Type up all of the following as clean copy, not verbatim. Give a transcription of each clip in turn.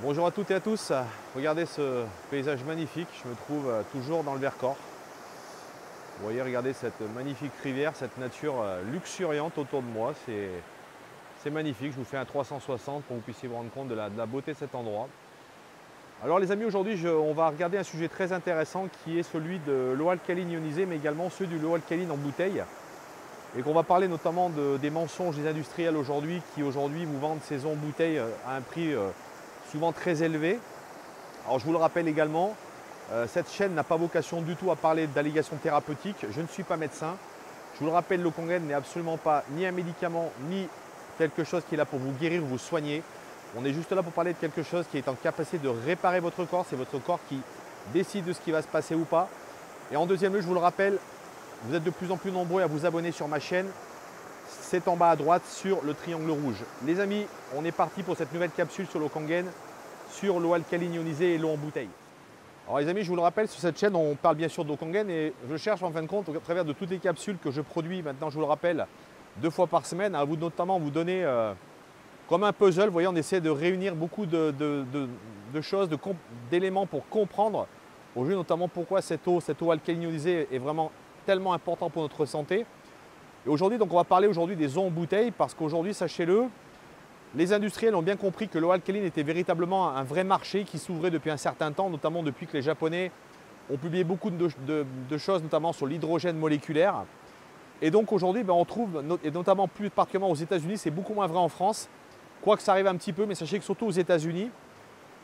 Bonjour à toutes et à tous, regardez ce paysage magnifique, je me trouve toujours dans le Vercors. Vous voyez, regardez cette magnifique rivière, cette nature luxuriante autour de moi, c'est magnifique. Je vous fais un 360 pour que vous puissiez vous rendre compte de la beauté de cet endroit. Alors les amis, aujourd'hui on va regarder un sujet très intéressant qui est celui de l'eau alcaline ionisée, mais également celui de l'eau alcaline en bouteille. Et qu'on va parler notamment des mensonges des industriels aujourd'hui qui aujourd'hui vous vendent ces eaux en bouteille à un prix souvent très élevé. Alors je vous le rappelle également, cette chaîne n'a pas vocation du tout à parler d'allégations thérapeutiques. Je ne suis pas médecin. Je vous le rappelle, l'eau Kangen n'est absolument pas ni un médicament, ni quelque chose qui est là pour vous guérir ou vous soigner. On est juste là pour parler de quelque chose qui est en capacité de réparer votre corps. C'est votre corps qui décide de ce qui va se passer ou pas. Et en deuxième lieu, je vous le rappelle, vous êtes de plus en plus nombreux à vous abonner sur ma chaîne. C'est en bas à droite sur le triangle rouge. Les amis, on est parti pour cette nouvelle capsule sur l'eau Kangen, sur l'eau alcaline ionisée et l'eau en bouteille. Alors les amis, je vous le rappelle, sur cette chaîne, on parle bien sûr d'eau Kangen et je cherche en fin de compte, au travers de toutes les capsules que je produis, maintenant je vous le rappelle, 2 fois par semaine, à vous notamment vous donner comme un puzzle. Vous voyez, on essaie de réunir beaucoup de choses, d'éléments pour comprendre aujourd'hui notamment pourquoi cette eau alcaline ionisée est vraiment tellement importante pour notre santé. Et aujourd'hui, donc on va parler aujourd'hui des eaux en bouteille parce qu'aujourd'hui, sachez-le, les industriels ont bien compris que l'eau alcaline était véritablement un vrai marché qui s'ouvrait depuis un certain temps, notamment depuis que les Japonais ont publié beaucoup de choses, notamment sur l'hydrogène moléculaire. Et donc aujourd'hui, on trouve, et notamment plus particulièrement aux États-Unis, c'est beaucoup moins vrai en France, quoique ça arrive un petit peu, mais sachez que surtout aux États-Unis,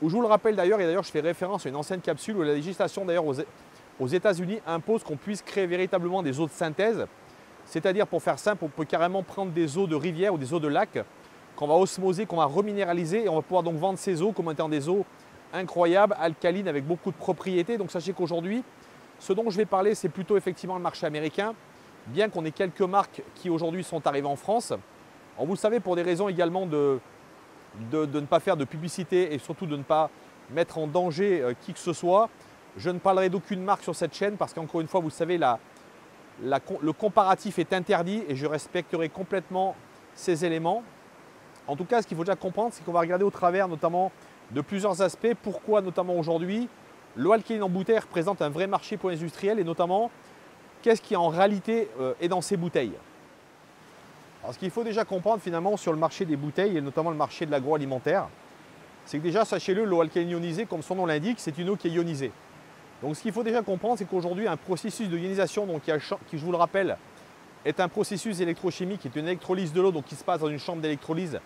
où je vous le rappelle d'ailleurs, et d'ailleurs je fais référence à une ancienne capsule où la législation d'ailleurs aux États-Unis impose qu'on puisse créer véritablement des eaux de synthèse, c'est-à-dire pour faire simple, on peut carrément prendre des eaux de rivière ou des eaux de lac, qu'on va osmoser, qu'on va reminéraliser et on va pouvoir donc vendre ces eaux comme étant des eaux incroyables, alcalines, avec beaucoup de propriétés. Donc sachez qu'aujourd'hui, ce dont je vais parler, c'est plutôt effectivement le marché américain, bien qu'on ait quelques marques qui aujourd'hui sont arrivées en France. Alors, vous le savez, pour des raisons également de ne pas faire de publicité et surtout de ne pas mettre en danger qui que ce soit, je ne parlerai d'aucune marque sur cette chaîne parce qu'encore une fois, vous le savez, le comparatif est interdit et je respecterai complètement ces éléments. En tout cas, ce qu'il faut déjà comprendre, c'est qu'on va regarder au travers notamment de plusieurs aspects. Pourquoi notamment aujourd'hui, l'eau alcaline en bouteille représente un vrai marché pour les industriels et notamment, qu'est-ce qui en réalité est dans ces bouteilles. Alors, ce qu'il faut déjà comprendre finalement sur le marché des bouteilles et notamment le marché de l'agroalimentaire, c'est que déjà, sachez-le, l'eau alcaline ionisée, comme son nom l'indique, c'est une eau qui est ionisée. Donc ce qu'il faut déjà comprendre, c'est qu'aujourd'hui, un processus de ionisation, donc, qui, je vous le rappelle, est un processus électrochimique, qui est une électrolyse de l'eau, donc qui se passe dans une chambre d'électrolyse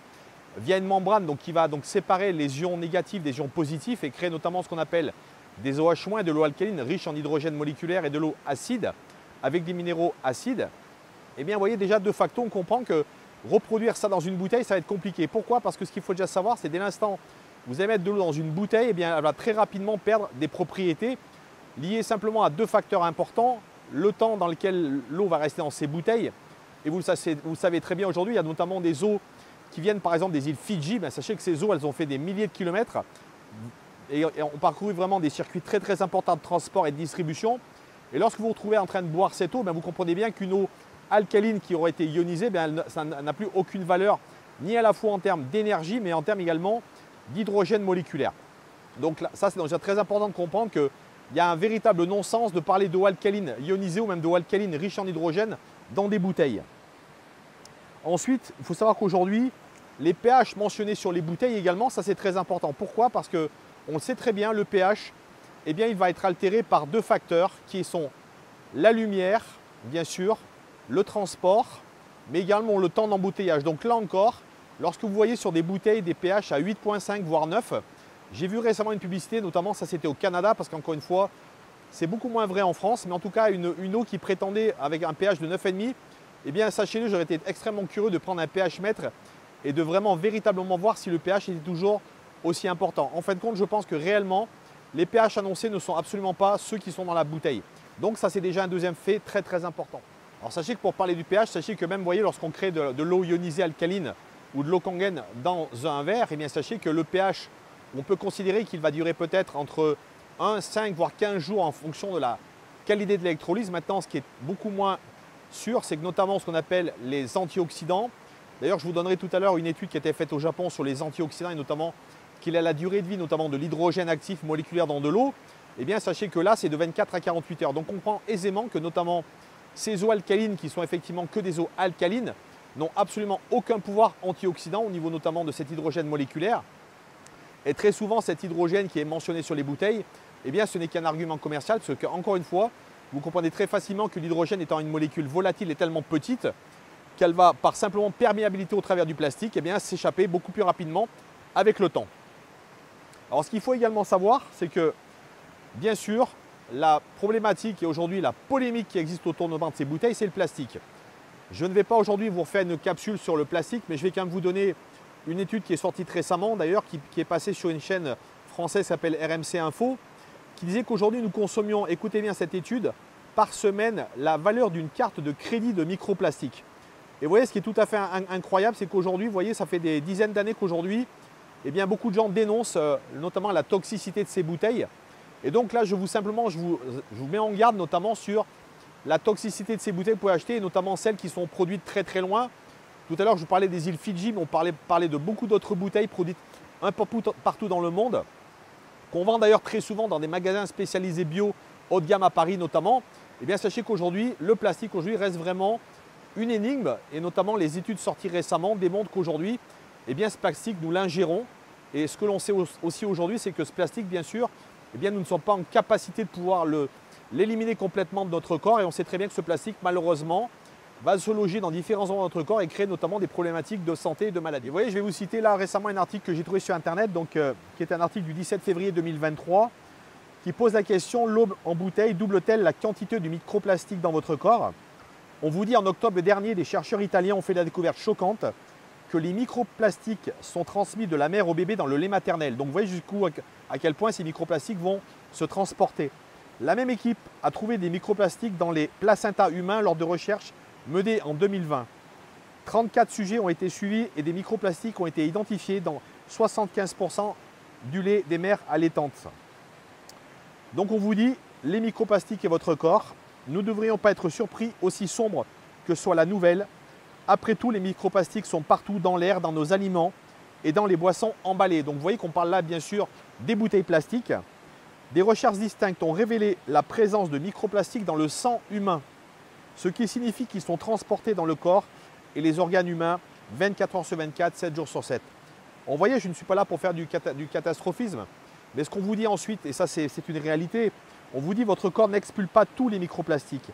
via une membrane, donc qui va donc séparer les ions négatifs des ions positifs et créer notamment ce qu'on appelle des OH- et de l'eau alcaline riche en hydrogène moléculaire et de l'eau acide avec des minéraux acides. Eh bien, vous voyez déjà de facto, on comprend que reproduire ça dans une bouteille, ça va être compliqué. Pourquoi? Parce que ce qu'il faut déjà savoir, c'est dès l'instant où vous allez mettre de l'eau dans une bouteille, eh bien, elle va très rapidement perdre des propriétés liées simplement à 2 facteurs importants. Le temps dans lequel l'eau va rester dans ces bouteilles. Et vous le savez très bien aujourd'hui, il y a notamment des eaux qui viennent par exemple des îles Fidji. Sachez que ces eaux, elles ont fait des milliers de kilomètres et ont parcouru vraiment des circuits très très importants de transport et de distribution. Et lorsque vous vous retrouvez en train de boire cette eau, vous comprenez bien qu'une eau alcaline qui aurait été ionisée, ça n'a plus aucune valeur, ni à la fois en termes d'énergie, mais en termes également d'hydrogène moléculaire. Donc là, ça, c'est déjà très important de comprendre qu'il y a un véritable non-sens de parler d'eau alcaline ionisée ou même d'eau alcaline riche en hydrogène dans des bouteilles. Ensuite, il faut savoir qu'aujourd'hui, les pH mentionnés sur les bouteilles également, ça c'est très important. Pourquoi? Parce qu'on le sait très bien, le pH, eh bien, il va être altéré par 2 facteurs qui sont la lumière, bien sûr, le transport, mais également le temps d'embouteillage. Donc là encore, lorsque vous voyez sur des bouteilles des pH à 8,5 voire 9, j'ai vu récemment une publicité, notamment ça c'était au Canada, parce qu'encore une fois, c'est beaucoup moins vrai en France, mais en tout cas une eau qui prétendait avec un pH de 9,5, eh bien sachez-le, j'aurais été extrêmement curieux de prendre un pH mètre et de vraiment véritablement voir si le pH était toujours aussi important. En fin de compte, je pense que réellement, les pH annoncés ne sont absolument pas ceux qui sont dans la bouteille. Donc ça c'est déjà un deuxième fait très très important. Alors sachez que pour parler du pH, sachez que même, vous voyez, lorsqu'on crée de l'eau ionisée alcaline ou de l'eau Kangen dans un verre, eh bien sachez que le pH, on peut considérer qu'il va durer peut-être entre 1, 5 voire 15 jours en fonction de la qualité de l'électrolyse. Maintenant, ce qui est beaucoup moins sûr, c'est que notamment ce qu'on appelle les antioxydants. D'ailleurs, je vous donnerai tout à l'heure une étude qui a été faite au Japon sur les antioxydants et notamment qui quelle est la durée de vie notamment de l'hydrogène actif moléculaire dans de l'eau, eh bien sachez que là c'est de 24 à 48 heures. Donc on comprend aisément que notamment ces eaux alcalines qui sont effectivement que des eaux alcalines n'ont absolument aucun pouvoir antioxydant au niveau notamment de cet hydrogène moléculaire. Et très souvent cet hydrogène qui est mentionné sur les bouteilles, eh bien ce n'est qu'un argument commercial parce que encore une fois, vous comprenez très facilement que l'hydrogène étant une molécule volatile et tellement petite qu'elle va par simplement perméabilité au travers du plastique eh bien s'échapper beaucoup plus rapidement avec le temps. Alors ce qu'il faut également savoir, c'est que bien sûr, la problématique et aujourd'hui la polémique qui existe autour de ces bouteilles, c'est le plastique. Je ne vais pas aujourd'hui vous refaire une capsule sur le plastique, mais je vais quand même vous donner une étude qui est sortie très récemment, d'ailleurs, qui est passée sur une chaîne française qui s'appelle RMC Info, qui disait qu'aujourd'hui nous consommions, écoutez bien cette étude, par semaine la valeur d'une carte de crédit de microplastique. Et vous voyez, ce qui est tout à fait incroyable, c'est qu'aujourd'hui, vous voyez, ça fait des dizaines d'années qu'aujourd'hui, eh bien, beaucoup de gens dénoncent notamment la toxicité de ces bouteilles. Et donc là, je vous mets en garde notamment sur la toxicité de ces bouteilles que vous pouvez acheter, et notamment celles qui sont produites très très loin. Tout à l'heure, je vous parlais des îles Fidji, mais on parlait de beaucoup d'autres bouteilles produites un peu partout dans le monde, qu'on vend d'ailleurs très souvent dans des magasins spécialisés bio, haut de gamme à Paris notamment. Eh bien, sachez qu'aujourd'hui, le plastique reste vraiment une énigme, et notamment les études sorties récemment démontrent qu'aujourd'hui, eh bien, ce plastique, nous l'ingérons. Et ce que l'on sait aussi aujourd'hui, c'est que ce plastique, bien sûr, eh bien, nous ne sommes pas en capacité de pouvoir l'éliminer complètement de notre corps. Et on sait très bien que ce plastique, malheureusement, va se loger dans différents endroits de notre corps et créer notamment des problématiques de santé et de maladie. Vous voyez, je vais vous citer là récemment un article que j'ai trouvé sur Internet, qui est un article du 17 février 2023, qui pose la question: l'eau en bouteille double-t-elle la quantité de microplastique dans votre corps? On vous dit, en octobre dernier, des chercheurs italiens ont fait la découverte choquante que les microplastiques sont transmis de la mère au bébé dans le lait maternel. Donc vous voyez jusqu'où, à quel point ces microplastiques vont se transporter. La même équipe a trouvé des microplastiques dans les placentas humains lors de recherches menées en 2020. 34 sujets ont été suivis et des microplastiques ont été identifiés dans 75% du lait des mères allaitantes. Donc on vous dit, les microplastiques et votre corps, nous ne devrions pas être surpris, aussi sombre que soit la nouvelle. Après tout, les microplastiques sont partout dans l'air, dans nos aliments et dans les boissons emballées. Donc vous voyez qu'on parle là bien sûr des bouteilles plastiques. Des recherches distinctes ont révélé la présence de microplastiques dans le sang humain, ce qui signifie qu'ils sont transportés dans le corps et les organes humains 24 heures sur 24, 7 jours sur 7. Vous voyez, je ne suis pas là pour faire du catastrophisme, mais ce qu'on vous dit ensuite, et ça c'est une réalité, on vous dit votre corps n'expulse pas tous les microplastiques.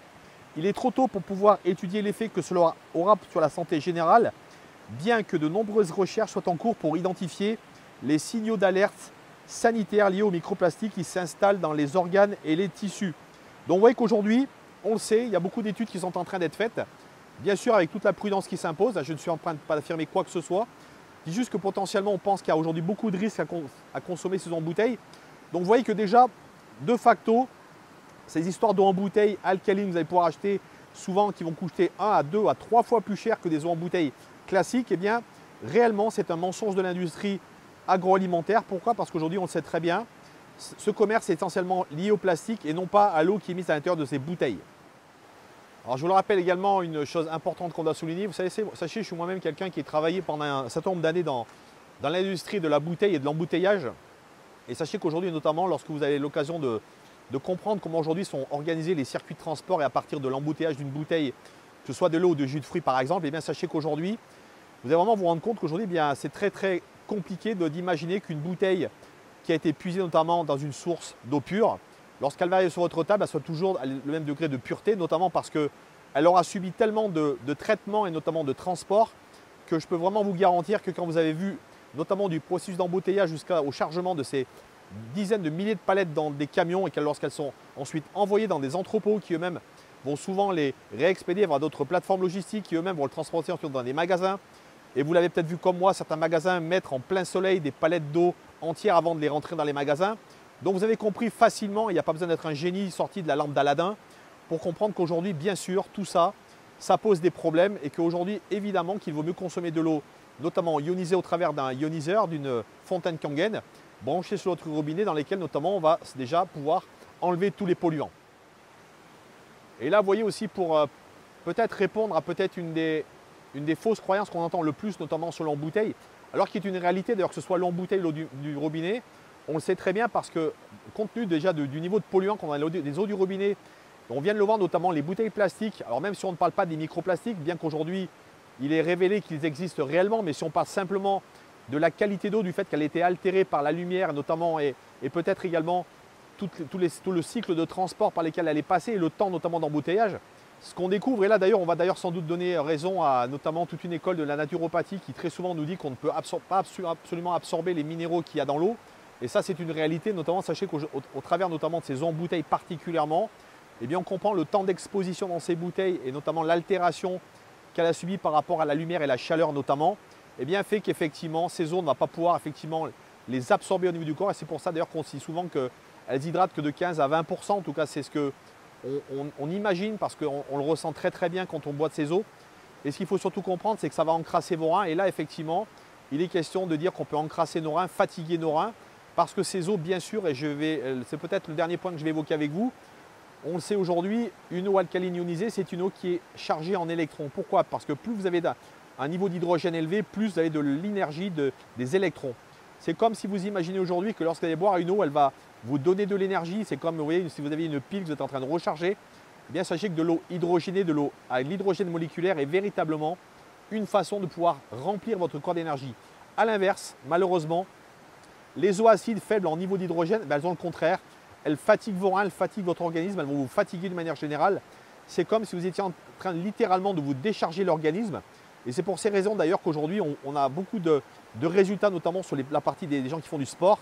Il est trop tôt pour pouvoir étudier l'effet que cela aura sur la santé générale, bien que de nombreuses recherches soient en cours pour identifier les signaux d'alerte sanitaires liés aux microplastiques qui s'installent dans les organes et les tissus. Donc vous voyez qu'aujourd'hui, on le sait, il y a beaucoup d'études qui sont en train d'être faites, bien sûr avec toute la prudence qui s'impose. Je ne suis en train de pas affirmer quoi que ce soit, je dis juste que potentiellement on pense qu'il y a aujourd'hui beaucoup de risques à consommer ces eaux en bouteille. Donc vous voyez que déjà, de facto, ces histoires d'eau en bouteille alcaline que vous allez pouvoir acheter souvent, qui vont coûter 1 à 2 à 3 fois plus cher que des eaux en bouteille classiques, eh bien réellement c'est un mensonge de l'industrie agroalimentaire. Pourquoi? Parce qu'aujourd'hui on le sait très bien, ce commerce est essentiellement lié au plastique et non pas à l'eau qui est mise à l'intérieur de ces bouteilles. Alors je vous le rappelle également, une chose importante qu'on doit souligner, vous savez, sachez, je suis moi-même quelqu'un qui a travaillé pendant un certain nombre d'années dans l'industrie de la bouteille et de l'embouteillage. Et sachez qu'aujourd'hui, notamment lorsque vous avez l'occasion de comprendre comment aujourd'hui sont organisés les circuits de transport et à partir de l'embouteillage d'une bouteille, que ce soit de l'eau ou de jus de fruits par exemple, et bien sachez qu'aujourd'hui, vous allez vraiment vous rendre compte qu'aujourd'hui, c'est très très compliqué d'imaginer qu'une bouteille qui a été puisée notamment dans une source d'eau pure, lorsqu'elle va arriver sur votre table, elle soit toujours le même degré de pureté, notamment parce qu'elle aura subi tellement de traitements et notamment de transport que je peux vraiment vous garantir que quand vous avez vu notamment du processus d'embouteillage jusqu'au chargement de ces dizaines de milliers de palettes dans des camions et que lorsqu'elles sont ensuite envoyées dans des entrepôts qui eux-mêmes vont souvent les réexpédier vers d'autres plateformes logistiques qui eux-mêmes vont le transporter ensuite dans des magasins. Et vous l'avez peut-être vu comme moi, certains magasins mettent en plein soleil des palettes d'eau entières avant de les rentrer dans les magasins. Donc vous avez compris facilement, il n'y a pas besoin d'être un génie sorti de la lampe d'Aladin pour comprendre qu'aujourd'hui, bien sûr, tout ça, ça pose des problèmes et qu'aujourd'hui, évidemment, qu'il vaut mieux consommer de l'eau, notamment ionisée au travers d'un ioniseur, d'une fontaine Kangen, branchée sur notre robinet dans lesquels notamment on va déjà pouvoir enlever tous les polluants. Et là, vous voyez aussi pour peut-être répondre à peut-être une des une des fausses croyances qu'on entend le plus, notamment sur l'eau en bouteille, alors qu'il est une réalité, d'ailleurs que ce soit l'eau en bouteille, l'eau du robinet, on le sait très bien parce que compte tenu déjà du niveau de polluants qu'on a des eaux du robinet, on vient de le voir notamment les bouteilles plastiques, alors même si on ne parle pas des microplastiques, bien qu'aujourd'hui il est révélé qu'ils existent réellement, mais si on parle simplement de la qualité d'eau, du fait qu'elle a été altérée par la lumière notamment et peut-être également tout le cycle de transport par lequel elle est passée et le temps notamment d'embouteillage, ce qu'on découvre, et là d'ailleurs on va d'ailleurs sans doute donner raison à notamment toute une école de la naturopathie qui très souvent nous dit qu'on ne peut pas absolument absorber les minéraux qu'il y a dans l'eau, et ça c'est une réalité, notamment sachez qu'au travers notamment de ces eaux en bouteille particulièrement, eh bien on comprend le temps d'exposition dans ces bouteilles et notamment l'altération qu'elle a subie par rapport à la lumière et la chaleur notamment, eh bien fait qu'effectivement ces eaux ne vont pas pouvoir effectivement les absorber au niveau du corps, et c'est pour ça d'ailleurs qu'on dit souvent qu'elles hydratent que de 15 à 20%, en tout cas c'est ce que on imagine parce qu'on le ressent très très bien quand on boit de ces eaux. Et ce qu'il faut surtout comprendre, c'est que ça va encrasser vos reins. Et là, effectivement, il est question de dire qu'on peut encrasser nos reins, fatiguer nos reins, parce que ces eaux, bien sûr, et c'est peut-être le dernier point que je vais évoquer avec vous, on le sait aujourd'hui, une eau alcaline ionisée, c'est une eau qui est chargée en électrons. Pourquoi? Parce que plus vous avez un niveau d'hydrogène élevé, plus vous avez de l'énergie des électrons. C'est comme si vous imaginez aujourd'hui que lorsque vous allez boire une eau, elle va vous donner de l'énergie. C'est comme, vous voyez, si vous avez une pile que vous êtes en train de recharger, eh bien sachez que de l'eau hydrogénée, de l'eau à l'hydrogène moléculaire est véritablement une façon de pouvoir remplir votre corps d'énergie. A l'inverse, malheureusement, les eaux acides faibles en niveau d'hydrogène, elles ont le contraire. Elles fatiguent vos reins, elles fatiguent votre organisme, elles vont vous fatiguer de manière générale. C'est comme si vous étiez en train littéralement de vous décharger l'organisme. Et c'est pour ces raisons d'ailleurs qu'aujourd'hui, on a beaucoup de résultats, notamment sur la partie des gens qui font du sport,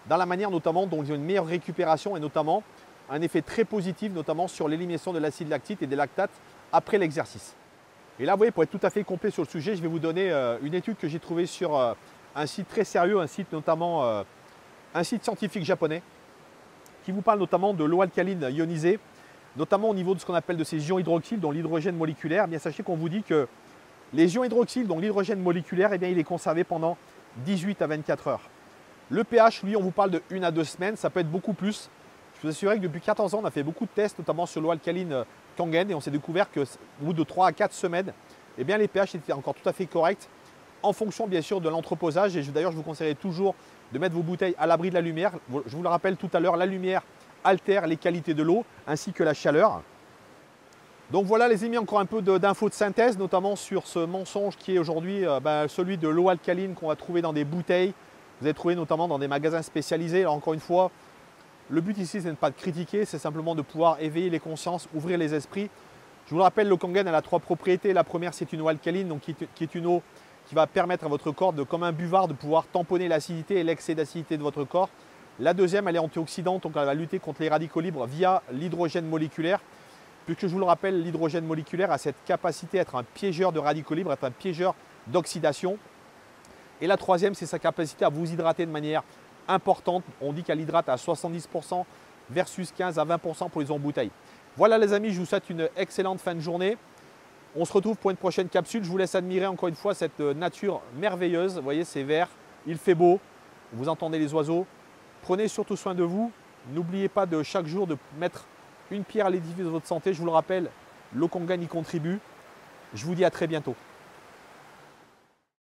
dans la manière notamment dont ils ont une meilleure récupération et notamment un effet très positif, notamment sur l'élimination de l'acide lactique et des lactates après l'exercice. Et là, vous voyez, pour être tout à fait complet sur le sujet, je vais vous donner une étude que j'ai trouvée sur un site très sérieux, un site notamment, un site scientifique japonais, qui vous parle notamment de l'eau alcaline ionisée, notamment au niveau de ce qu'on appelle de ces ions hydroxyles, dont l'hydrogène moléculaire. Eh bien, sachez qu'on vous dit que les ions hydroxyles, dont l'hydrogène moléculaire, eh bien, il est conservé pendant 18 à 24 heures. Le pH, lui, on vous parle de 1 à 2 semaines, ça peut être beaucoup plus. Je vous assurerai que depuis 14 ans, on a fait beaucoup de tests, notamment sur l'eau alcaline Kangen, et on s'est découvert qu'au bout de 3 à 4 semaines, eh bien, les pH étaient encore tout à fait corrects, en fonction bien sûr de l'entreposage. Et d'ailleurs, je vous conseillerais toujours de mettre vos bouteilles à l'abri de la lumière. Je vous le rappelle tout à l'heure, la lumière altère les qualités de l'eau, ainsi que la chaleur. Donc voilà les amis, encore un peu d'infos de synthèse, notamment sur ce mensonge qui est aujourd'hui celui de l'eau alcaline qu'on va trouver dans des bouteilles. Vous allez trouver notamment dans des magasins spécialisés. Alors encore une fois, le but ici, c'est pas de critiquer, c'est simplement de pouvoir éveiller les consciences, ouvrir les esprits. Je vous le rappelle, l'eau Kangen, elle a 3 propriétés. La première, c'est une eau alcaline, donc qui est une eau qui va permettre à votre corps, comme un buvard, de pouvoir tamponner l'acidité et l'excès d'acidité de votre corps. La deuxième, elle est antioxydante, donc elle va lutter contre les radicaux libres via l'hydrogène moléculaire. Puisque je vous le rappelle, l'hydrogène moléculaire a cette capacité à être un piégeur de radicaux libres, à être un piégeur d'oxydation. Et la troisième, c'est sa capacité à vous hydrater de manière importante. On dit qu'elle hydrate à 70% versus 15 à 20% pour les eaux en bouteille. Voilà les amis, je vous souhaite une excellente fin de journée. On se retrouve pour une prochaine capsule. Je vous laisse admirer encore une fois cette nature merveilleuse. Vous voyez, c'est vert, il fait beau, vous entendez les oiseaux. Prenez surtout soin de vous. N'oubliez pas de chaque jour de mettre une pierre à l'édifice de votre santé. Je vous le rappelle, l'eau Kangen y contribue. Je vous dis à très bientôt.